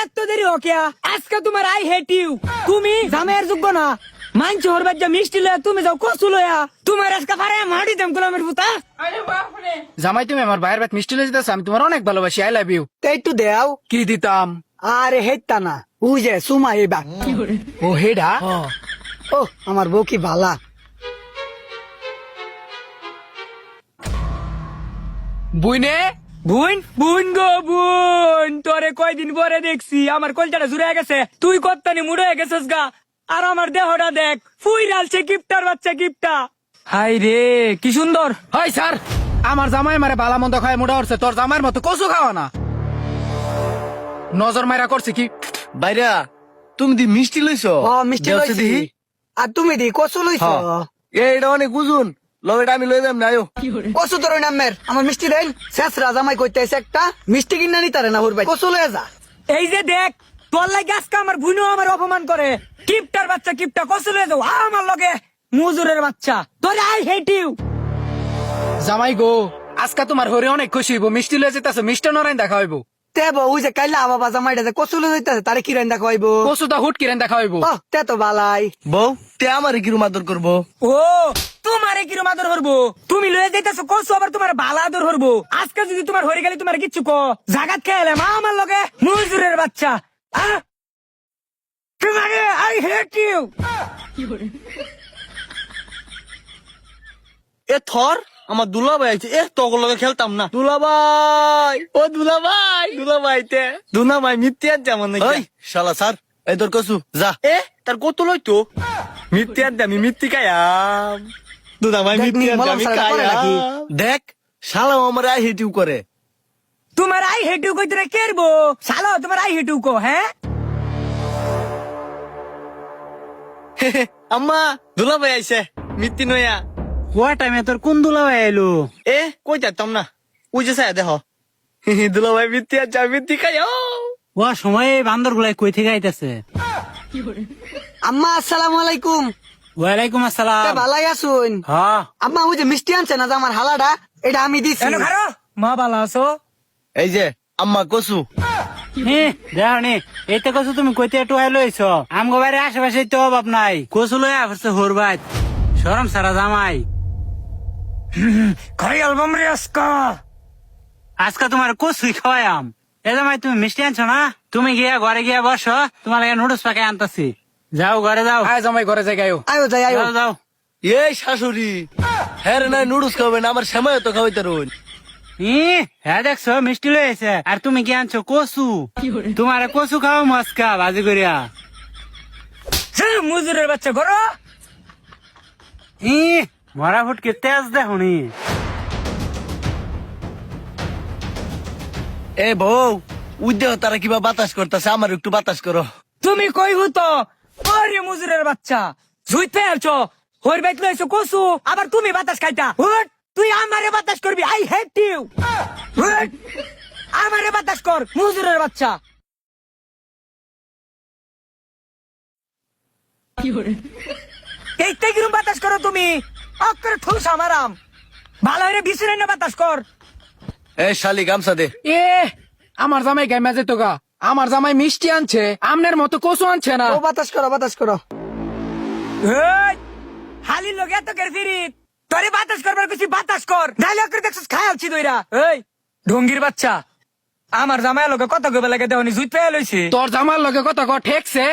এত দেরি ওকে আজকে তোমার আই হেট ইউ তুমি জামাইয়ের যোগ্য না মানছ হরবার যা মিষ্টি লয়া তুমি যাও কসু লয়া তোমার আজকে পারে মাটি দেম গোলামের পুতা জামাই তুমি আমার ভাইয়ের বাত মিষ্টি লয়ে যেতেছ, আমি তোমার অনেক ভালোবাসি, আই লাভ ইউ। তাই একটু দেও। কি দিতাম? আরে হেটতা না, বুঝে সুমা এবার। ও হেডা? ও আমার বউ কি ভালা। বুইনে বুন বুন গো বুন, তোরে কয়দিন পরে দেখছি, আমার কলজাটা জুড়ে গেছে, তুই কত্তানি মুড়ে গেছিস গা, আর আমার দেহটা দেখ ফুই রালছে কিপটার বাচ্চা কিপটা। হাই রে কি সুন্দর। হয় স্যার, আমার জামাই মারে বালা মন্দ খায় মোটা উঠছে, তোর জামাইয়ের মতো কচু খাওয়া না। নজর মাইরা করছে কি? বাইরা তুমি দি মিষ্টি লইছো? ও মিষ্টি দেওছে লইছি। দিহি? আর তুমি দি কসু লইছো? এটা অনেক উজুন, লবেটা আমি লই যাম না। আয়ো কসু তোর নামের আমার মিষ্টি দেন। শেষ রাজামাই কইতেছে একটা মিষ্টি কিনা নি তারে না হুরবাই কসু লয়ে যা। এই যে দেখ তোর লাগে আজকে আমার বুনু আমার অপমান করে, কিপটার বাচ্চা কিপটা কসু লয়ে যাও আমার লগে মুজুরের বাচ্চা, তোরে আই হেট ইউ। জামাই গো, আজকে তোমার হরে অনেক খুশি হইব, মিষ্টি লয়ে যেতেছে, মিষ্টি নরাইন দেখা হইব। তে বউ যে কাইলা বাবা জামাইটা যে কসু লয়ে যাইতাছে তারে কি রান্দা খাইবো? কচুটা হুট কিরেন দেখা হইব। ও তে তো বালাই। বউ তে আমারে কিরম আদর করবো? ও তোমারে কিরম আদর হরবো, তুমি লয়ে যাইতেছো কসু আবার তোমার বালা আদর হরবো। আজকে যদি তোমার হরে গেলে তোমার কিচ্ছু কো জাগাত খেলে মা আমার লগে মুজুরের বাচ্চা। তোমারে আই হেট ইউ। এ থর আমার দুলাভাই আইছে, এ তগর লগে খেলতাম না। দুলাভাই, ও দুলাভাই, দুলাভাই তে দুলাভাই মিথ্যে আনছে আমার নাকি? ওই শালা স্যার, এই তোর কসু যা। এ তার কত লইতো? মিথ্যে আনতে আমি মিথ্যে খাইয়াম। দুলাভাই দেখ নি, মিথ্যে আনতে মলম আমি ছাড়া করে নাকি? খাইয়াম। দেখ শালা আমার আই হেটিউ করে। তোমার আই হেট ইউ কইতে কেরবো শালা, তোমার আই হেট ইউ কো হ্যাঁ। আম্মা দুলাভাই আইছে মিথ্যে নয়া। কোয়া টাইমে তোর কোন দুলাভাই এলো? এ কই যাইতাম না, ওই যে সায়া দেখ দুলাভাই মিথ্যে আনছে আমি মিথ্যে খাইয়াম। ও সময় বান্দর গুলাই কই থেকে আইতাছে? আম্মা আসসালামু আলাইকুম। ওয়ালাইকুম তে আসসালাম। ভালাই আছুন? হ্যাঁ আম্মা ওই যে মিষ্টি আনছে না যে আমার হালাটা, এটা আমি দিছি। এনো খারো মা বালা আছো? এই যে আম্মা কসু। দেখো নি এইতে কসু তুমি কইতে একটু লইছ, আমগো বাড়ির আশেপাশে তো অভাব নাই, কসু লইয়া আসছে হরবাত, শরম সারা জামাই। খাই অ্যালবাম রে আজকা। আজকে তোমার কসুই খাওয়াইয়াম। এ জামাই তুমি মিষ্টি আনছো না, তুমি গিয়া ঘরে গিয়া বসো, তোমার লাগে নুডলস পাকাই আনতাছি। যাও ঘরে যাও। আয় জামাই ঘরে যাই গায়ো। আয়ো যাই আয়ো। যাও যাও। এই শাশুড়ি, হ্যাঁ রে নাই নুডলস খাবেন, আমার সময় তো খাওয়াইতে রইল। হ্যাঁ দেখছো মিষ্টি লয়েছে, আর তুমি কি আনছো কসু? তোমার কসু খাও মস্কা বাজি করিয়া। মুজুরের বাচ্চা করো। মরা ফুটকে তেজ দেখুনি। এ বউ উদ্দেহ তারা কিবা বাতাস করতেছে, আমার একটু বাতাস করো। তুমি কই হুতো ওরে মুজুরের বাচ্চা জুইতে আছো, হইর বাইত লইছো কসু, আবার তুমি বাতাস খাইতা। হুট, তুই আমারে বাতাস করবি, আই হেট ইউ। হুট, আমারে বাতাস কর মুজুরের বাচ্চা। এইটাই কিরম বাতাস করো তুমি, অক্করে ঠুস আমারাম ভালো হইরে বিছরে না বাতাস কর। এ শালি গামছা দে। এ আমার জামাই গাইমা যেত গা, আমার জামাই মিষ্টি আনছে, আমনের মতো কচু আনছে না। ও বাতাস করো বাতাস করো। এই, হালি লগে এত কের ফিরিত তোরে বাতাস করবার কিছু বাতাস কর, নাইলে করে দেখছিস খায়ালছি দইরা। এই ঢঙ্গির বাচ্চা, আমার জামাই লগে কত গবে লাগে দেওনি জুইত পেয়ে লইছি। তোর জামার লগে কথা ক ঠেকছে।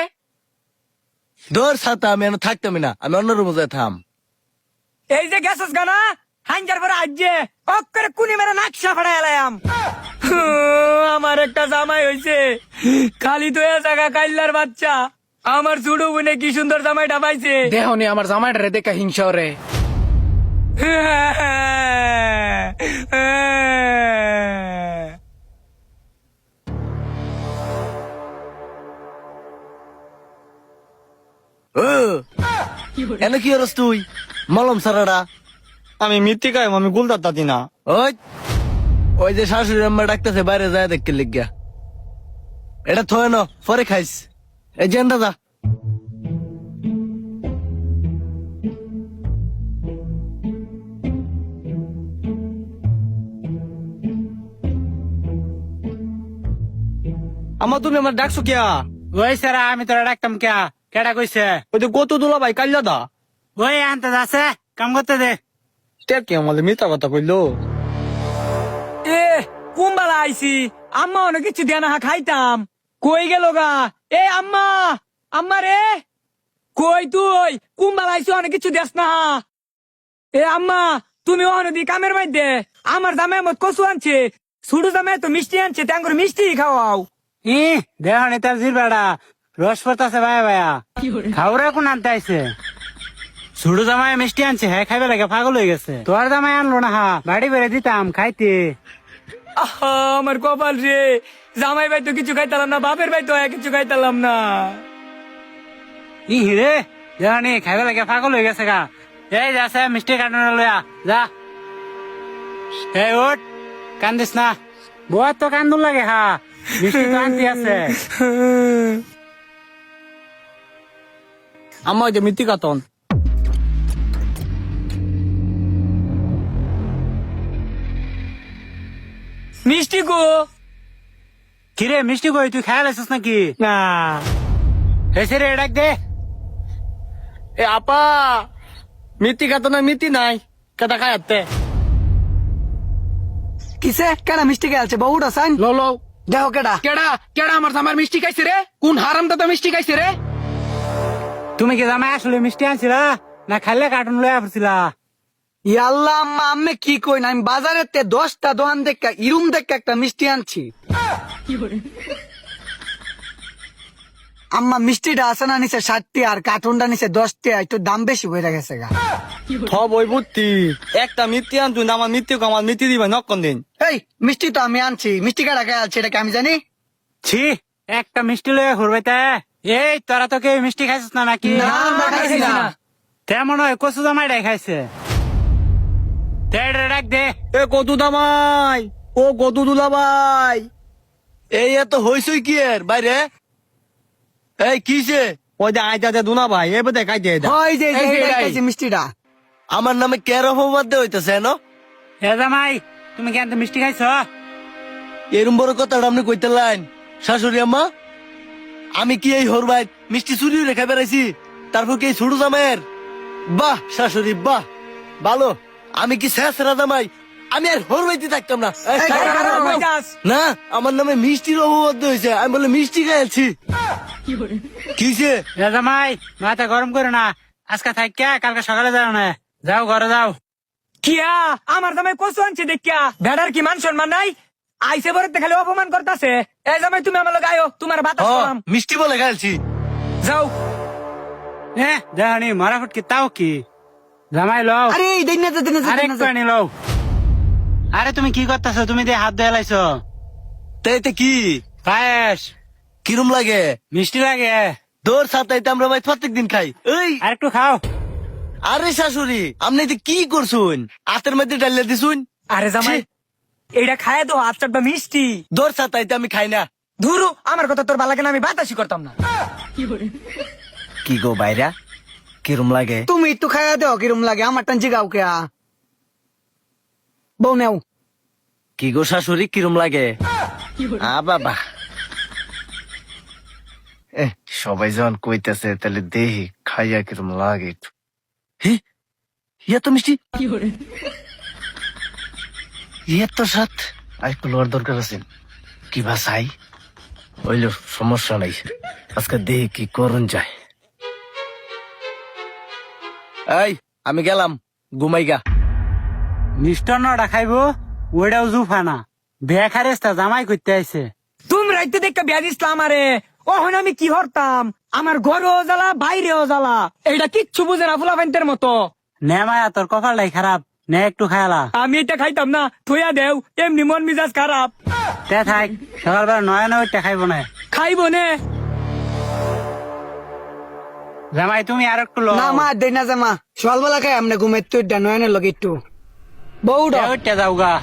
দর সাথে আমি এখন থাকতামই না, আমি অন্য রুমে যাই থাম। এই যে গেছস গানা হাঞ্জার পরে আজকে অক্করে কুনি মেরে নাকশা ফাড়াই এলাম। আমার একটা জামাই হইছে, খালি তো এ জায়গা কাইল্লার বাচ্চা, আমার জুড়ু বুনে কি সুন্দর জামাইটা পাইছে। দেহনি আমার জামাইটারে দেখা হিংসা রে। এনে কি হরস তুই মলম সারাটা? আমি মিথ্যে খাই, আমি গুলদার দাদি না। ওই ওই যে শাশুড়ি আম্মা ডাকতেছে, বাইরে যায় দেখতে লিখিয়া। এটা থয়ে ন পরে খাইস। এই যে দাদা আমার তুমি আমার ডাকছো কিয়া? ওই সারা আমি তোরা ডাকতাম কে কেডা কইছে? ওই যে কত দুলা ভাই কাইলা দা ওই আনতে যাচ্ছে কাম করতে দে। তে কি আমাদের মিথ্যা কথা কইলো? এ কুম্বালা আইছি, আম্মা অনেক কিছু দেয়া না খাইতাম। কই গেল গা? এ আম্মা, আম্মা রে কই তুই? কুম্বালা আইছি অনেক কিছু দেস না। এ আম্মা তুমি অনদি কামের মধ্যে আমার জামাই মত কচু আনছে, ছুটু জামাই তো মিষ্টি আনছে, তাঙ্গুর মিষ্টি খাওয়াও। ই দেহ নি তার জির বেড়া রস পড়তাছে ভাইয়া ভাইয়া খাওরা কোন আনতে আইছে? ছোট জামাই মিষ্টি আনছে হ্যাঁ খাইবে লাগে পাগল হয়ে গেছে। তোর জামাই আনলো না হা বাড়ি বেড়ে দিতাম খাইতে। আহা আমার কপাল রে, জামাই ভাই তো কিছু খাইতালাম না, বাপের ভাই তো কিছু খাইতালাম না। ই রে দেহ নি খাইবে লাগে পাগল হয়ে গেছে গা। এই যাচ্ছে মিষ্টি কাটনা লয়া যা। এই ওঠ কান্দিস না, বউ তো কান্দুন লাগে হা, মিষ্টি তো আনতে আছে। আমার ওই যে মিথ্যি কাতন মিষ্টি গো। কিরে মিষ্টি কই তুই খেয়াল আছিস নাকি? না এসে রে ডাক দে। এ আপা মিথ্যি কাতন মিথ্যি নাই কেটা খাই আতে কিসে কেডা মিষ্টি খেলছে বউটা সাইন লো লো দেখো কেডা। কেডা কেডা আমার জামার মিষ্টি খাইছে রে? কোন হারাম দাদা মিষ্টি খাইছে রে? তুমি কি জামাই আসলে মিষ্টি আনছিলা না খাইলে কার্টুন লয়ে আসছিলা? ইয়াল্লা আম্মা আম্মে কি কই না, আমি বাজারের তে 10টা দোকান দেখা ইরুম দেখা একটা মিষ্টি আনছি। আম্মা মিষ্টিটা আছে না নিচে 60 আর কার্টুনটা নিচে 10 একটু দাম বেশি হয়ে গেছে গা। সব ওই বুদ্ধি একটা মিথ্যি আনতো না, আমার মিথ্যি আমার মিথ্যি দিবা নকন দিন। এই মিষ্টি তো আমি আনছি, মিষ্টি কাটা খেয়ালছে এটা কি আমি জানি? ছি একটা মিষ্টি লয়ে ঘুরবাইতে। এই তোরা তো কেউ মিষ্টি খাইছিস না নাকি? না, আমরা খাইছি না। তেমন হয় কচু জামাইটাই খাইছে। ডাক দে। এ কত দামাই, ও কত দুলা ভাই, এই এত হইছই কি এর বাইরে? এই কিসে? ওই যে আইতাতে দুনা ভাই এ বোধহয় খাইতে এটা। ওই যে এই যে এইটাই এটাই। খাইছি মিষ্টিটা। আমার নামে কের অপবাদ দিয়ে হইতেছে ন? এ জামাই তুমি কেন মিষ্টি খাইছ? এরম বড় কথাটা আপনি কইতে লাইন শাশুড়ি আম্মা? আমি কি এই হর ভাই মিষ্টি চুরি রেখে বেড়াইছি, তারপর কি এই ছোট জামাইয়ের? বাহ শাশুড়ি বাহ, ভালো। আমি কি শেষ জামাই, আমি আর হর ভাইতে থাকতাম না। এই, এই, কাকা, কাকা, কাকা, কাকা। না আমার নামে মিষ্টির অপবাদ হয়েছে, আমি বলে মিষ্টি খাইছি। কিসে? এ জামাই মাথা গরম করে না, আজকে থাইকা কালকে সকালে যাও না, যাও ঘরে যাও। কিয়া আমার জামাই কচু আনছে দেখিয়া ভেড়ার কি মান সম্মান নাই? আইসে বরতে খালি অপমান করতেছে। এই জামাই তুমি আমার লগে আয়ো, তোমার বাতাস করাম। মিষ্টি বলে খাইছি। যাও। দেহানি মারা ফুটকি তাও কি জামাই লও। আরে এই দিন না দিন আরে একটু আনি লও। আরে তুমি কি করতেছো? তুমি দিয়ে হাত ধুয়ে লাইছো। তাইতে কি পায়েস কিরম লাগে? মিষ্টি লাগে। দৌড় সাতাইতে আমরা ভাই প্রত্যেক দিন খাই। এই আর একটু খাও। আরে শাশুড়ি আপনি এটা কি করছুন? হাতের মধ্যে ডালিয়ে দিছুন। আরে জামাই এইটা খায় তো হাত চাটবা মিষ্টি। দৌড় সাতাইতে আমি খাই না। ধুরু আমার কথা তোর বালাকে না, আমি বাতাসই করতাম না। কি গো বাইরা কিরম লাগে? তুমি একটু খাইয়া দেও কিরম লাগে, আমার টান জিগাও কে বউ নেও। কি গো শাশুড়ি কিরম লাগে? বাবা সবাই যখন কইতেছে তাহলে দেহি খাইয়া কিরম লাগে একটু। ইয়া তো মিষ্টি, ইয়া তো সাত আর একটু লোয়ার দরকার আছে। কি ভাষাই হইল সমস্যা নাই, আজকে দেহি কি করুন যায়। এই আমি গেলাম ঘুমাইগা। মিষ্টান্নটা খাইবো ওইটাও জুফানা বেখারেস্তা জামাই করতে আইছে। তোমরা তো দেখতে বিয়া দিসলা আমারে, ওহন আমি কি হরতাম? আমার ঘরেও জ্বালা বাইরেও জ্বালা, এইটা কিচ্ছু বুঝে না ফুলাফাইনদের মতো। নে মায়া তোর কপালটাই খারাপ, নে একটু খায়ালা। আমি এটা খাইতাম না, থইয়া দেও, এমনি মন মিজাজ খারাপ। তে থাক সকালবেলা নয় ওইটা খাইবো না। খাইবো নে। জামাই তুমি আর একটু লো। না মা দেই না জামা, সকালবেলা খাই আমনে ঘুমের তুই নয়নের লগে একটু বউটা। ওইটা যাও গা।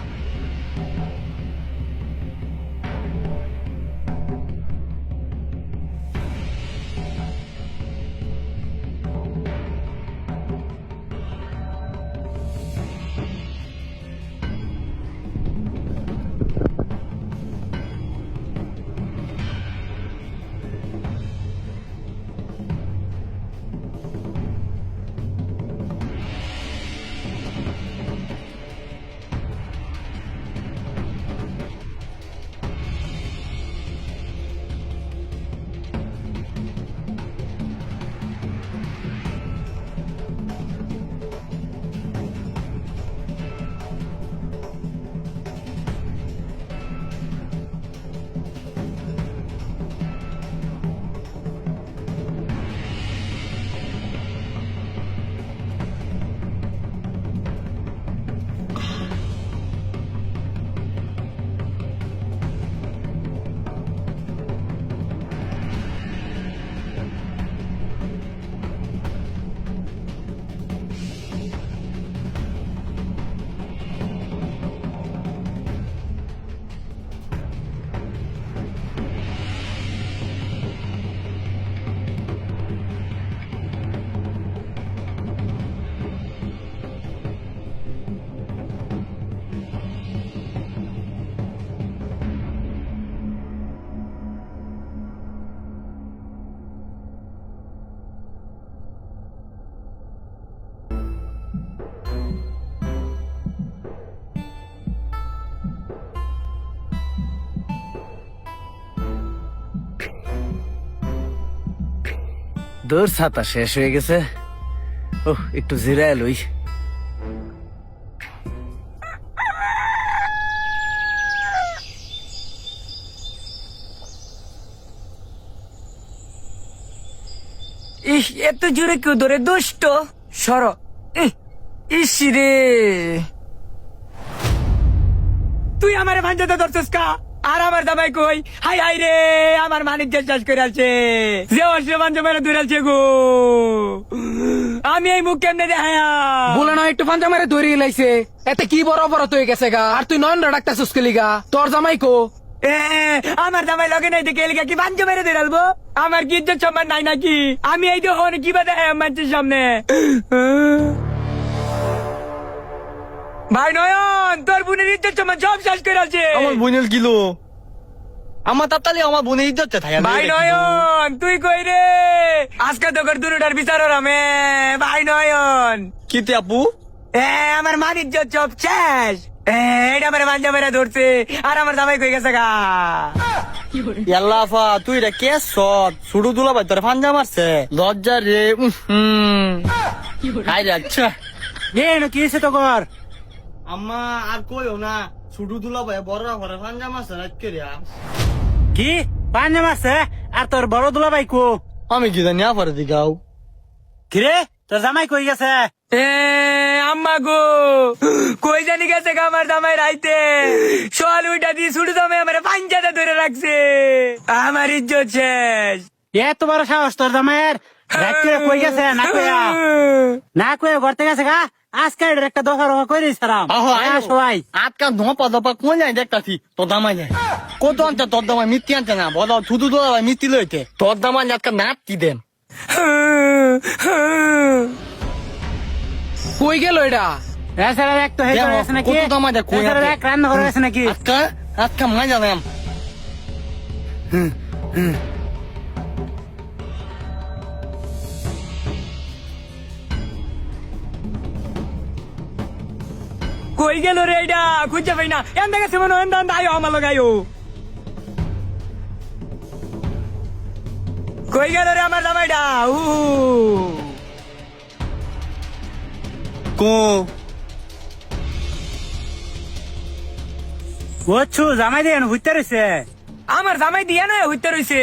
দূর ছাতা শেষ হয়ে গেছে। ও একটু জিরায় লই। ইস, এত জোরে কেউ ধরে দুষ্ট সর। ইস রে, তুই আমার ভাঞ্জাতে ধরছিস কা? আর আমার দাবাই কই? হাই হাই রে, আমার মানিজ্য চাষ করে আছে, যে অর্ষ পাঞ্জা মেরে ধরে গো। আমি এই মুখ কেমনে দেখায়া? বলে না একটু পাঞ্জা মারে ধরে লাইছে, এতে কি বড় অপরাধ হয়ে গেছে গা। আর তুই নয়ন ডাক্তার গা, তোর জামাই কো? আমার জামাই লগে নাই দেখে এলিকা কি পাঞ্জা মেরে ধরে আলবো? আমার কি ইজ্জত সম্মান নাই নাকি? আমি এই দেখুন কি বাধা মানুষের সামনে। ভাই নয়ন, তোর বোনের ইজ্জত সম্মান সব শেষ করে আছে। আমার বোনের কিলো, আমার তাতালি আমার বোনের ইজ্জত থাকে। ভাই নয়ন, তুই কই রে? আজকে তোর দুটার বিচার রামে। ভাই নয়ন, কিতে আপু? আমার মান ইজ্জত সব শেষ। এটা আমার মাঞ্জা মেরে ধরছে, আর আমার জামাই কই গেছে গা। ইয়াল্লাফা, তুই রে কে সৎ ছুটু দুলা ভাই তোর ফাঞ্জা মারছে, লজ্জা রে। হাই রে, আচ্ছা কি হয়েছে তোর? আম্মা আর কইও না, ছুটু দুলা ভাই বড় ঘরে ফাঞ্জা মারছে রাখকে রে। কি পাঞ্জা মারছে? আর তোর বড় দুলা ভাই কো? আমি কি জানি আপারে দিগাও। কিরে তোর জামাই কই গেছে? আম্মা গো, কই জানি গেছে গা আমার জামাই রাইতে। সোয়াল উইটা দিয়ে ছুটু জামাই আমার পাঞ্জাতে ধরে রাখছে, আমার ইজ্জত শেষ। এত বড় সাহস তোর জামাইয়ের? রাত করে কই গেছে না কইয়া? না কইয়া ঘরতে গেছে গা? আজকে এটার একটা দফা রফা করে দিছিলাম। সবাই আজকাল ধপা ধপা কোন যায় দেখতাছি তোর দামাই যায় কত আনতে, তোর দামাই মিত্তি আনতে না বলো, ছুটু দুলা ভাই মিত্তি লইতে তোর দামাই আজকাল নাতি দেন। কই গেল এটা? এছাড়া এক তো হেঁটে গেছে নাকি? কত দামাই দেখ এছাড়া এক রান্না করে গেছে নাকি? আজকা আজকা মাই জানাম। কই গেল রে এটা? খুঁজে পাই না। এন্দা গেছে মনে হয়, এন্দা আয়ো আমার লগে আয়ো। কই গেল রে আমার জামাইটা? কো বুঝছু জামাই দিয়ে ঘুরতে রয়েছে। আমার জামাই দিয়া নয় হইতে রইছে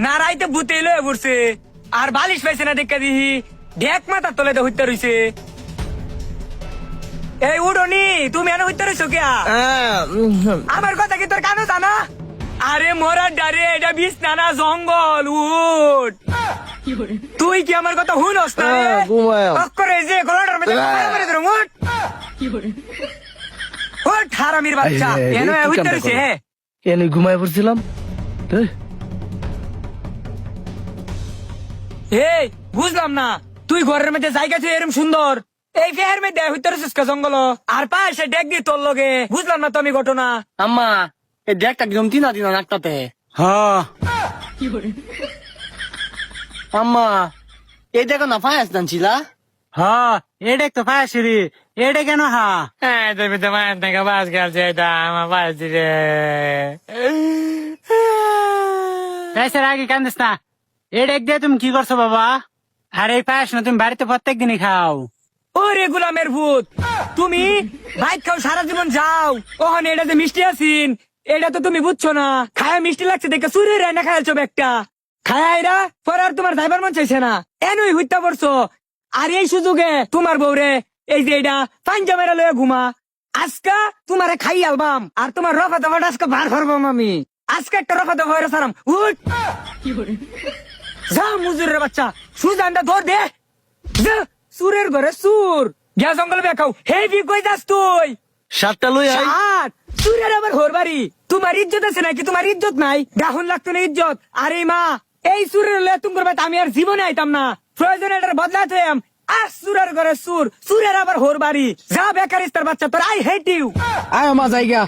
না, রাইতে ভূতে লয়ে পড়ছে, আর বালিশ পাইছে না দেখা দিহি, ঢেক মাথার তলে হইতে রইছে। এই উড়নি, তুমি এনে হইতে রইছো কিয়া? আমার কথা কি তোর কানে জানা? আরে মোরা ডারে, এটা বিছনা না জঙ্গল, উঠ। তুই কি আমার কথা হুনস না? অক্করে যে গলাটার মধ্যে মারে ধরো, উঠ। উঠ হারামির বাচ্চা, এনে হইতে রইছে। এনে ঘুমায় পড়ছিলাম। এই বুঝলাম না, তুই ঘরের মধ্যে জায়গা তুই এরম সুন্দর, এই ফেহের মধ্যে হইতে রইছিস কা জঙ্গল, আর পাশে ডেক দিয়ে তোর লগে? বুঝলাম না তো আমি ঘটনা। আম্মা এই দেখটা একদম তিনা তিনা নাকটাতে। হ্যাঁ আম্মা এই দেখো না ফায়াস দানছিলা। হ্যাঁ এডে তো ফায়াসিরি, এডে কেন? হ্যাঁ তুমি তো মায়ের থেকে বাস গেছে, এটা আমার পাশে রে। এসের আগে কান্দিস না। এডে দিয়ে তুমি কি করছো বাবা? আর এই পায়াস না তুমি বাড়িতে প্রত্যেক দিনই খাও। ওরে গোলামের ভূত, তুমি ভাই খাও সারা জীবন যাও, ওখানে এটা যে মিষ্টি আছিন, এটা তো তুমি বুঝছো না। খায়া মিষ্টি লাগছে দেখে চুরি রান্না খাইছো একটা, খায়া এরা পরে আর তোমার যাইবার মন চাইছে না, এনই হইতে পারছো। আর এই সুযোগে তোমার বউরে এই যে এটা পাঞ্জা মেরা লয়ে ঘুমা, আজকা তোমারে খাই আলবাম, আর তোমার রফা দফাটা আজকে বার করবাম আমি। আজকে একটা রফা দফা হয়ে সারাম, উঠ যা মুজুরের বাচ্চা, সুজানটা ধর দে যা। সুরের ঘরে সুর, গিয়া জঙ্গল বেখাও। হেভি কই যাস তুই? সাতটা লই আই। সাত সুরের আবার ঘর বাড়ি। তোমার ইজ্জত আছে নাকি? তোমার ইজ্জত নাই, গাহুন লাগতো না ইজ্জত। আরে মা, এই সুরের লয়ে তুমি করবে, আমি আর জীবনে আইতাম না। প্রয়োজনে এটার বদলাতে আর সুরের ঘরে সুর, সুরের আবার হোর বাড়ি। যা বেকার ইস্তার বাচ্চা, তোর আই হেট ইউ। আয় মা জায়গা।